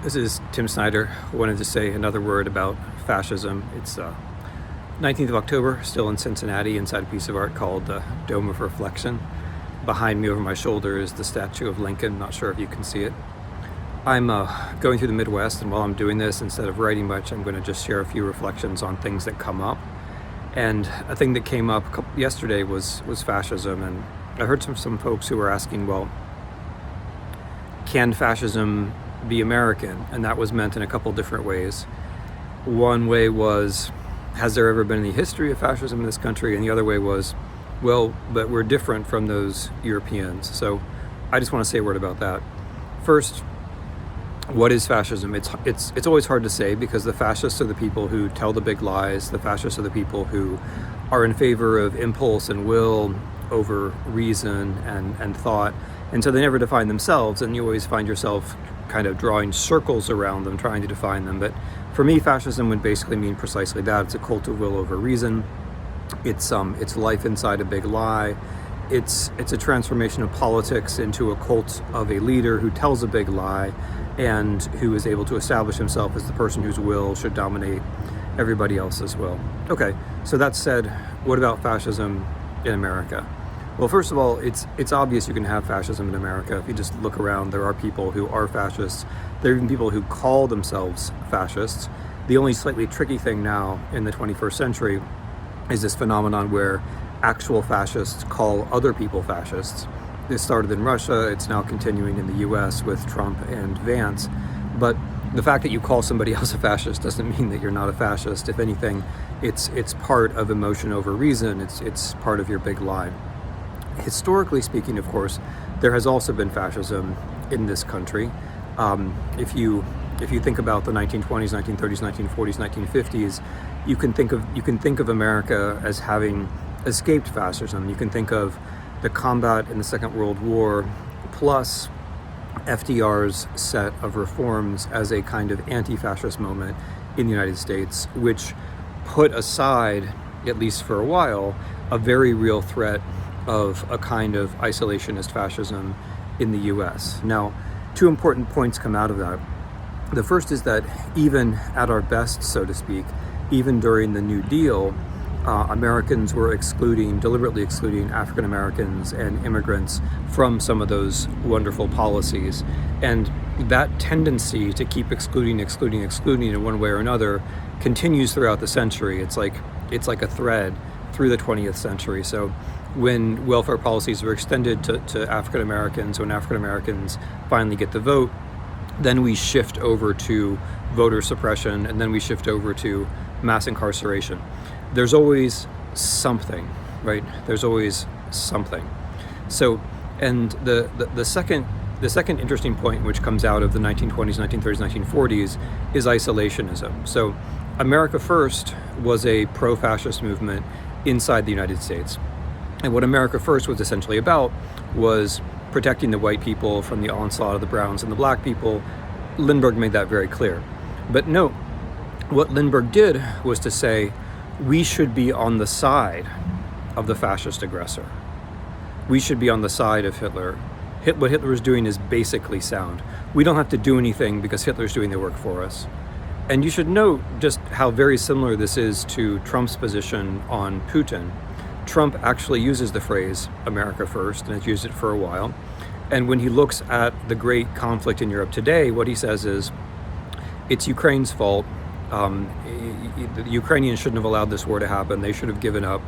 This is Tim Snyder. I wanted to say another word about fascism. It's 19th of October, still in Cincinnati, inside a piece of art called the Dome of Reflection. Behind me over my shoulder is the statue of Lincoln. Not sure if you can see it. I'm going through the Midwest, and while I'm doing this, instead of writing much, I'm going to just share a few reflections on things that come up. And a thing that came up yesterday was fascism. And I heard some folks who were asking, well, can fascism be American? And that was meant in a couple different ways. One way was, has there ever been any history of fascism in this country? And the other way was, well, but we're different from those Europeans. So I just want to say a word about that. First, what is fascism? It's always hard to say, because the fascists are the people who tell the big lies. The fascists are the people who are in favor of impulse and will over reason and thought. And so they never define themselves, and you always find yourself kind of drawing circles around them, trying to define them. But for me, fascism would basically mean precisely that. It's a cult of will over reason. It's life inside a big lie. It's a transformation of politics into a cult of a leader who tells a big lie and who is able to establish himself as the person whose will should dominate everybody else's will. Okay, so that said, what about fascism in America? Well, first of all, it's obvious you can have fascism in America. If you just look around, there are people who are fascists. There are even people who call themselves fascists. The only slightly tricky thing now in the 21st century is this phenomenon where actual fascists call other people fascists. This started in Russia. It's now continuing in the US with Trump and Vance. But the fact that you call somebody else a fascist doesn't mean that you're not a fascist. If anything, it's part of emotion over reason. It's part of your big lie. Historically speaking, of course, there has also been fascism in this country. If you think about the 1920s, 1930s, 1940s, 1950s, you can think of America as having escaped fascism. You can think of the combat in the Second World War plus FDR's set of reforms as a kind of anti-fascist moment in the United States, which put aside, at least for a while, a very real threat of a kind of isolationist fascism in the US. Now, two important points come out of that. The first is that even at our best, so to speak, even during the New Deal, Americans were deliberately excluding African Americans and immigrants from some of those wonderful policies. And that tendency to keep excluding in one way or another continues throughout the century. It's like a thread through the 20th century. So when welfare policies were extended to African Americans, when African Americans finally get the vote, then we shift over to voter suppression, and then we shift over to mass incarceration. There's always something, right? There's always something. So, and the second interesting point, which comes out of the 1920s, 1930s, 1940s, is isolationism. So America First was a pro-fascist movement inside the United States. And what America First was essentially about was protecting the white people from the onslaught of the browns and the black people. Lindbergh made that very clear. But note, what Lindbergh did was to say, we should be on the side of the fascist aggressor. We should be on the side of Hitler. What Hitler is doing is basically sound. We don't have to do anything because Hitler's doing the work for us. And you should note just how very similar this is to Trump's position on Putin. Trump actually uses the phrase America First, and has used it for a while. And when he looks at the great conflict in Europe today, what he says is, it's Ukraine's fault. The Ukrainians shouldn't have allowed this war to happen. They should have given up.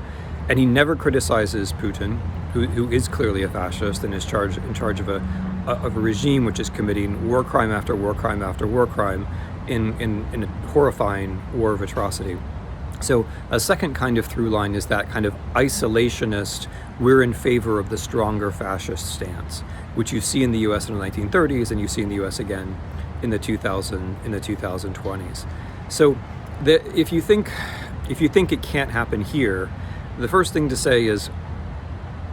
And he never criticizes Putin, who is clearly a fascist and is in charge of a regime which is committing war crime after war crime after war crime in a horrifying war of atrocity. So a second kind of through line is that kind of isolationist, we're in favor of the stronger fascist stance, which you see in the US in the 1930s and you see in the US again in the 2020s. So if you think it can't happen here, the first thing to say is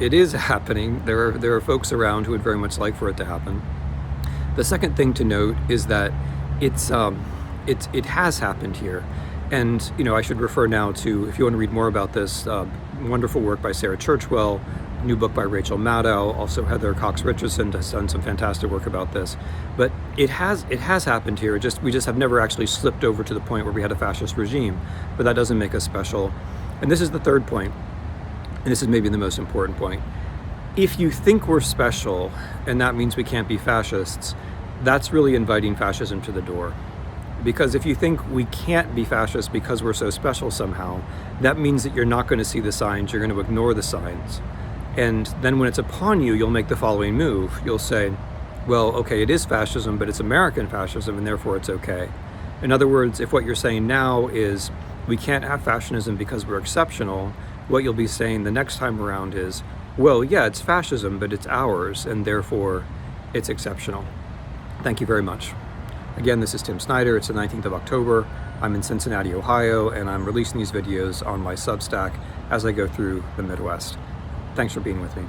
it is happening. There are folks around who would very much like for it to happen. The second thing to note is that it has happened here. And, I should refer now to, if you want to read more about this, wonderful work by Sarah Churchwell New book by Rachel Maddow, also Heather Cox Richardson has done some fantastic work about this. But it has happened here. We just have never actually slipped over to the point where we had a fascist regime. But that doesn't make us special. And this is the third point, and this is maybe the most important point. If you think we're special, and that means we can't be fascists, that's really inviting fascism to the door. Because if you think we can't be fascist because we're so special somehow, that means that you're not going to see the signs, you're going to ignore the signs. And then when it's upon you, you'll make the following move. You'll say, well, okay, it is fascism, but it's American fascism, and therefore it's okay. In other words, if what you're saying now is we can't have fascism because we're exceptional, what you'll be saying the next time around is, well, yeah, it's fascism, but it's ours, and therefore it's exceptional. Thank you very much. Again, this is Tim Snyder. It's the 19th of October. I'm in Cincinnati, Ohio, and I'm releasing these videos on my Substack as I go through the Midwest. Thanks for being with me.